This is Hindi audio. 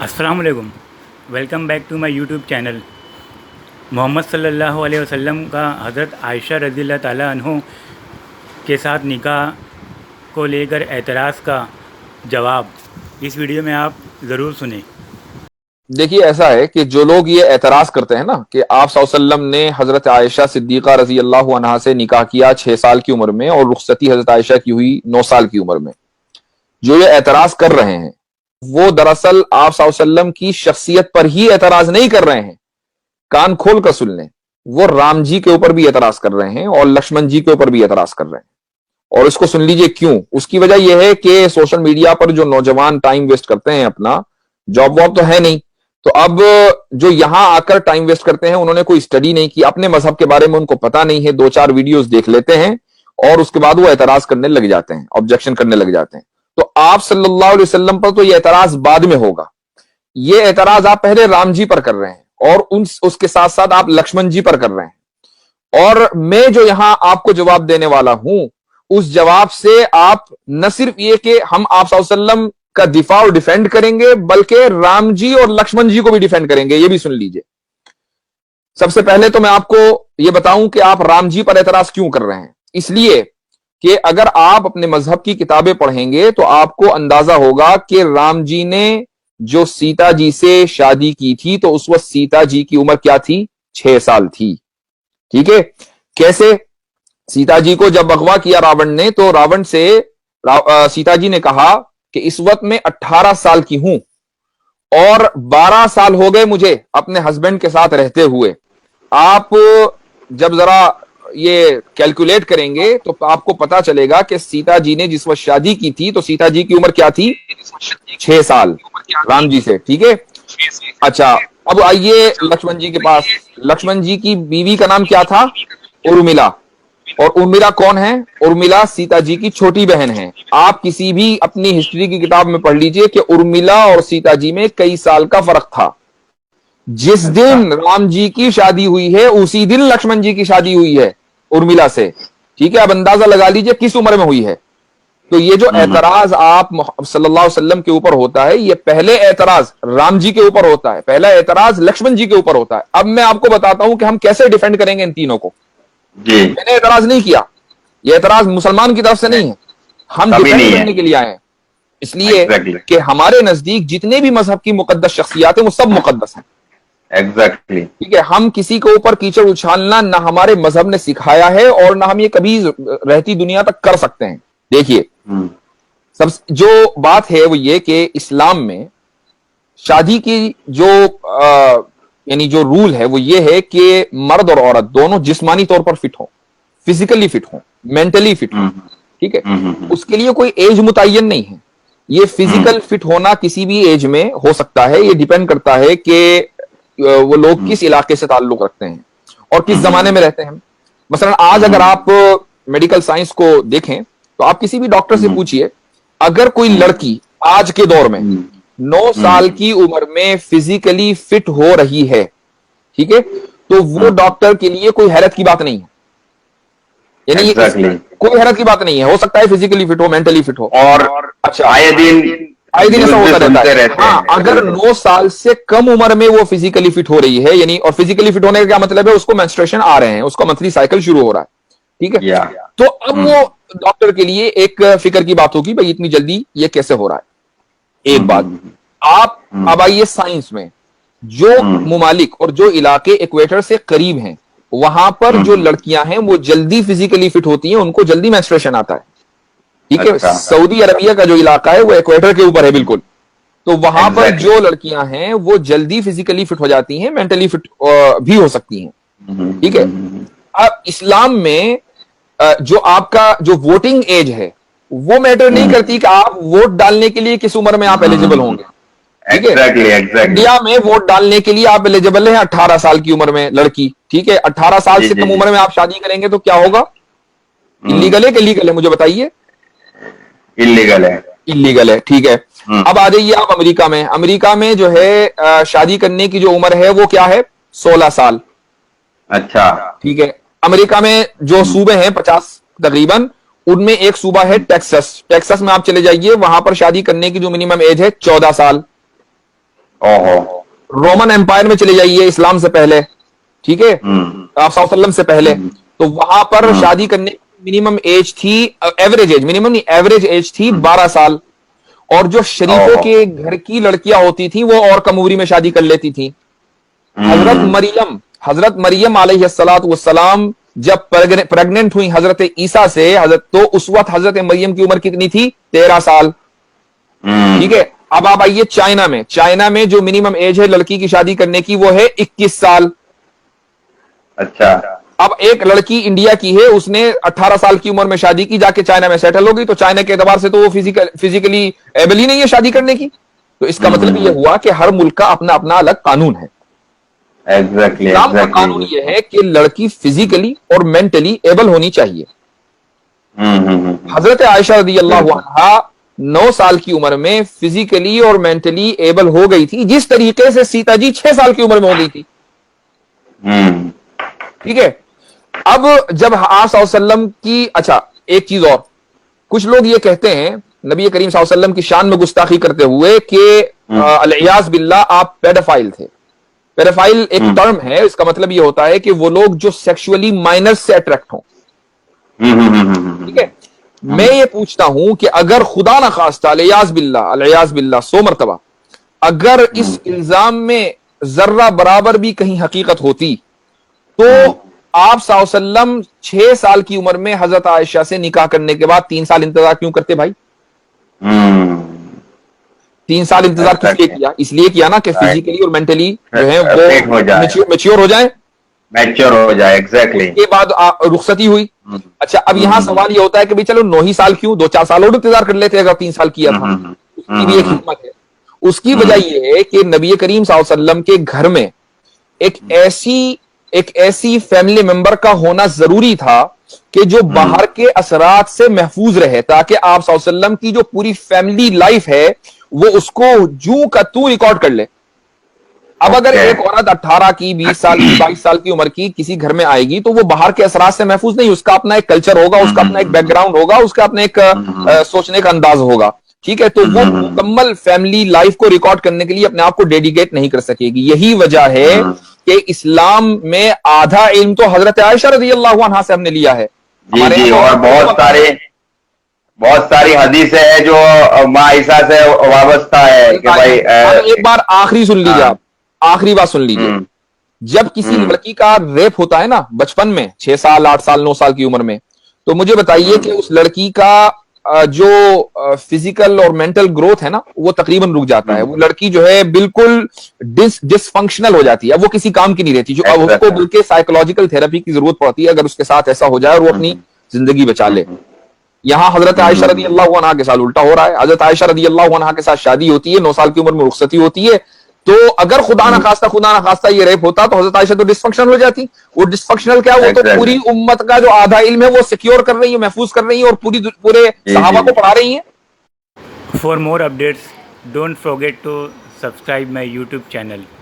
अस्सलाम वालेकुम। Welcome back to my YouTube channel. Mohammad सल्लल्लाहु अलैहि वसल्लम का हज़रत आयशा रज़ियल्लाहु ताला अन्हो के साथ निकाह को लेकर एतराज़ का जवाब इस वीडियो में आप ज़रूर सुनें। देखिए, ऐसा है कि जो लोग ये एतराज करते हैं ना कि आप सल्लल्लाहु अलैहि वसल्लम ने हजरत आयशा सिद्दीक़ा रजी अल्लाह अन्हा से निकाह किया 6 साल की उम्र में और रुखसती हजरत आयशा की हुई 9 साल की उम्र में, जो ये एतराज कर रहे हैं वो दरअसल आप सल्लल्लाहु अलैहि वसल्लम की शख्सियत पर ही एतराज नहीं कर रहे हैं। कान खोल कर सुन लें, वो राम जी के ऊपर भी एतराज कर रहे हैं और लक्ष्मण जी के ऊपर भी एतराज कर रहे हैं। और इसको सुन लीजिए क्यों। उसकी वजह यह है कि सोशल मीडिया पर जो नौजवान टाइम वेस्ट करते हैं, अपना जॉब वॉब तो है नहीं, तो अब जो यहां आकर टाइम वेस्ट करते हैं, उन्होंने कोई स्टडी नहीं की, अपने मजहब के बारे में उनको पता नहीं है, 2-4 वीडियोस देख लेते हैं और उसके बाद वो एतराज करने लग जाते हैं, ऑब्जेक्शन करने लग जाते हैं। तो आप सल्लल्लाहु अलैहि वसल्लम पर तो ये एतराज बाद में होगा। ये एतराज आप पहले राम जी पर कर रहे हैं और उसके साथ साथ आप लक्ष्मण जी पर कर रहे हैं। और मैं जो यहां आपको जवाब देने वाला हूं, उस जवाब से आप न सिर्फ ये कि हम आप सल्लल्लाहु अलैहि वसल्लम का दिफा और डिफेंड करेंगे, बल्कि राम जी और लक्ष्मण जी को भी डिफेंड करेंगे। ये भी सुन लीजिए। सबसे पहले तो मैं आपको यह बताऊं कि आप राम जी पर एतराज क्यों कर रहे हैं। इसलिए कि अगर आप अपने मजहब की किताबें पढ़ेंगे तो आपको अंदाजा होगा कि राम जी ने जो सीता जी से शादी की थी, तो उस वक्त सीता जी की उम्र क्या थी? 6 साल थी। ठीक है। कैसे? सीता जी को जब अगवा किया रावण ने, तो रावण से सीता जी ने कहा कि इस वक्त मैं 18 साल की हूं और 12 साल हो गए मुझे अपने हस्बैंड के साथ रहते हुए। आप जब जरा ये कैलकुलेट करेंगे तो आपको पता चलेगा कि सीता जी ने जिस वक्त शादी की थी, तो सीता जी की उम्र क्या थी? 6 साल राम जी से। ठीक है। अच्छा, अब आइए लक्ष्मण जी के पास। लक्ष्मण जी की बीवी का नाम क्या था? उर्मिला। और उर्मिला कौन है? उर्मिला सीता जी की छोटी बहन है। आप किसी भी अपनी हिस्ट्री की किताब में पढ़ लीजिए कि उर्मिला और सीता जी में कई साल का फर्क था। जिस दिन राम जी की शादी हुई है, उसी दिन लक्ष्मण जी की शादी हुई है उर्मिला से। ठीक है। अब अंदाजा लगा लीजिए किस उम्र में हुई है। तो ये जो एतराज आप सल्लल्लाहु अलैहि वसल्लम के ऊपर होता है, ये पहले एतराज राम जी के ऊपर होता है, पहला एतराज लक्ष्मण जी के ऊपर होता है। अब मैं आपको बताता हूं कि हम कैसे डिफेंड करेंगे इन तीनों को। जी। मैंने एतराज नहीं किया, ये एतराज मुसलमान की तरफ से नहीं है, हम डिफेंड करने के लिए आए हैं। इसलिए कि हमारे नजदीक जितने भी मजहब की मुकद्दस शख्सियात हैं, वो सब मुकद्दस हैं। एग्जैक्टली। ठीक है। हम किसी के ऊपर कीचड़ उछालना ना हमारे मजहब ने सिखाया है और ना हम ये कभी रहती दुनिया तक कर सकते हैं। देखिए, सब जो बात है वो ये कि इस्लाम में शादी की जो यानी जो रूल है वो ये है कि मर्द और औरत दोनों जिस्मानी तौर पर फिट हो, फिजिकली फिट हो, मेंटली फिट हो। ठीक है। उसके लिए कोई एज मुतय्यन नहीं है। ये फिजिकल फिट होना किसी भी एज में हो सकता है। ये डिपेंड करता है कि वो लोग किस इलाके से ताल्लुक रखते हैं और किस जमाने में रहते हैं। मसलन आज अगर आप मेडिकल साइंस को देखें तो आप किसी भी डॉक्टर से पूछिए, अगर कोई लड़की आज के दौर में 9 साल की उम्र में फिजिकली फिट हो रही है, ठीक है, तो वो डॉक्टर के लिए कोई हैरत की बात नहीं है। यानी कोई हैरत की बात नहीं है। हो सकता है फिजिकली फिट हो, मेंटली फिट हो। और अच्छा, आए दिन ऐसा होता रहता है। हाँ, अगर 9 साल से कम उम्र में वो फिजिकली फिट हो रही है, यानी, और फिजिकली फिट होने का क्या मतलब है? उसको मेंस्ट्रुएशन आ रहे हैं, उसका मंथली साइकिल शुरू हो रहा है। ठीक है। तो अब वो डॉक्टर के लिए एक फिक्र की बात होगी, भाई इतनी जल्दी ये कैसे हो रहा है। एक बात। आप अब आइए साइंस में। जो मुमालिक और जो इलाके इक्वेटर से करीब हैं, वहां पर जो लड़कियां हैं वो जल्दी फिजिकली फिट होती हैं, उनको जल्दी मेंस्ट्रुएशन आता है। ठीक है। सऊदी अरबिया का जो इलाका है वो इक्वेटर के ऊपर है बिल्कुल। तो वहां पर जो लड़कियां हैं वो जल्दी फिजिकली फिट हो जाती हैं, मेंटली फिट भी हो सकती हैं। ठीक है। अब इस्लाम में जो आपका जो वोटिंग एज है वो मैटर नहीं करती कि आप वोट डालने के लिए किस उम्र में आप एलिजिबल होंगे। ठीक है। इंडिया में वोट डालने के लिए आप एलिजिबल हैं 18 साल की उम्र में लड़की। ठीक है। 18 साल से कम उम्र में आप शादी करेंगे तो क्या होगा? इलीगल है कि लीगल है? मुझे बताइए। इलीगल है। इलीगल है। ठीक है। अब आ जाइए आप अमेरिका में। अमेरिका में जो है शादी करने की जो उम्र है वो क्या है? 16 साल। अच्छा। ठीक है। अमेरिका में जो सूबे हैं 50 तकरीबन, उनमें एक सूबा है टेक्सास। टेक्सास में आप चले जाइए, वहां पर शादी करने की जो मिनिमम एज है 14 साल। ओहो। रोमन एम्पायर में चले जाइए इस्लाम से पहले, ठीक है, आप सल्लल्लाहु से पहले, तो वहां पर शादी करने की मिनिमम एज थी, एवरेज एज, मिनिमम नहीं एवरेज एज थी 12 साल। और जो शरीफों के घर की लड़कियां होती थी वो और कम उम्र में शादी कर लेती थी। हजरत मरियम अलैहिस्सलातु वस्सलाम जब प्रेग्नेंट हुई हजरत ईसा से, तो उस वक्त हजरत मरियम की उम्र कितनी थी? 13 साल। ठीक है, अब आप आइए चाइना में जो मिनिमम एज है लड़की की शादी करने की वो है 21 साल। अच्छा। अब एक लड़की इंडिया की है, उसने 18 साल की उम्र में शादी की, जाके चाइना में सेटल हो गई, तो चाइना के एतबार से तो वो फिजिकली एबल ही नहीं है शादी करने की। तो इसका मतलब यह हुआ कि हर मुल्क का अपना अपना अलग कानून है। एग्जैक्टली इस्लाम का कानून यह है कि लड़की फिजिकली और मेंटली एबल होनी चाहिए। हजरत आयशा रदी अल्लाह अन्हा 9 साल की उम्र में फिजिकली और मेंटली एबल हो गई थी, जिस तरीके से सीता जी 6 साल की उम्र में हो गई थी। ठीक है, अब जब आप सल्लल्लाहु की, अच्छा एक चीज और, कुछ लोग ये कहते हैं नबी करीम सल्लल्लाहु अलैहि वसल्लम की शान में गुस्ताखी करते हुए कि अलियाज बिल्ला आप पेडोफाइल थे। पेडोफाइल एक टर्म है, इसका मतलब ये होता है कि वो लोग जो सेक्सुअली माइनर्स से अट्रैक्ट हों। ठीक है, मैं ये पूछता हूं कि अगर खुदा ना खास्ता अलियाज बिल्ला 100 मरतबा अगर इस इल्जाम में जर्रा बराबर भी कहीं हकीकत होती, तो आप सल्लल्लाहु 6 साल की उम्र में हजरत आयशा से निकाह करने के बाद 3 साल इंतजार क्यों करते भाई? 3 साल इंतजार किस लिए किया? इसलिए किया ना कि फिजिकली और मेंटली जो है वो मैच्योर हो जाए, एग्जैक्टली। के बाद रुखसती हुई। अच्छा, अब यहां सवाल ये होता है कि भाई चलो 9 ही साल क्यों, 2-4 साल और इंतजार कर लेते अगर 3 साल किया था। उसकी भी एक हिकमत है। उसकी वजह यह है कि नबी करीम सल्लल्लाहु अलैहि वसल्लम के घर में एक ऐसी फैमिली मेंबर का होना जरूरी था कि जो बाहर के असरात से महफूज रहे, ताकि आप सल्लल्लाहु अलैहि वसल्लम की जो पूरी फैमिली लाइफ है वो उसको जू का तू रिकॉर्ड कर ले। अब अगर एक औरत 18 की, 20 साल की, 22 साल की उम्र की किसी घर में आएगी तो वो बाहर के असरात से महफूज नहीं, उसका अपना एक कल्चर होगा, उसका अपना एक बैकग्राउंड होगा, उसका अपना एक सोचने का अंदाज होगा। ठीक है, तो वो मुकम्मल फैमिली लाइफ को रिकॉर्ड करने के लिए अपने आप को डेडिकेट नहीं कर सकेगी। यही वजह है कि इस्लाम में आधा इल्म तो हजरत आयशा रज़ी अल्लाहु अन्हा से हमने लिया है। जी, और बहुत सारी हदीसें हैं जो माँ ईसा से वाबस्ता है कि भाई एक बार आखिरी सुन लीजिए, आप आखिरी बात सुन लीजिए। जब किसी लड़की का रेप होता है ना बचपन में, 6 साल, 8 साल, 9 साल की उम्र में, तो मुझे बताइए कि उस लड़की का जो फिजिकल और मेंटल ग्रोथ है ना वो तकरीबन रुक जाता है। वो लड़की जो है बिल्कुल डिसफंक्शनल हो जाती है, अब वो किसी काम की नहीं रहती, जो अब उसको बल्कि साइकोलॉजिकल थेरेपी की जरूरत पड़ती है अगर उसके साथ ऐसा हो जाए और वो अपनी जिंदगी बचा ले। यहां हजरत आयशा रदी अल्लाह अन्हा के साथ उल्टा हो रहा है। हजरत आयशा रदी अल्लाह अन्हा के साथ शादी होती है, 9 साल की उम्र में रुखसती होती है, तो अगर खुदा ना खास्ता ये रेप होता तो हजरत आयशा तो डिसफंक्शनल हो जाती। वो डिसफंक्शनल क्या, वो तो पूरी उम्मत का जो आधा इल्म है वो सिक्योर कर रही है, महफूज कर रही है और पूरे सहाबा को पढ़ा रही है। For more updates don't forget to subscribe my YouTube channel.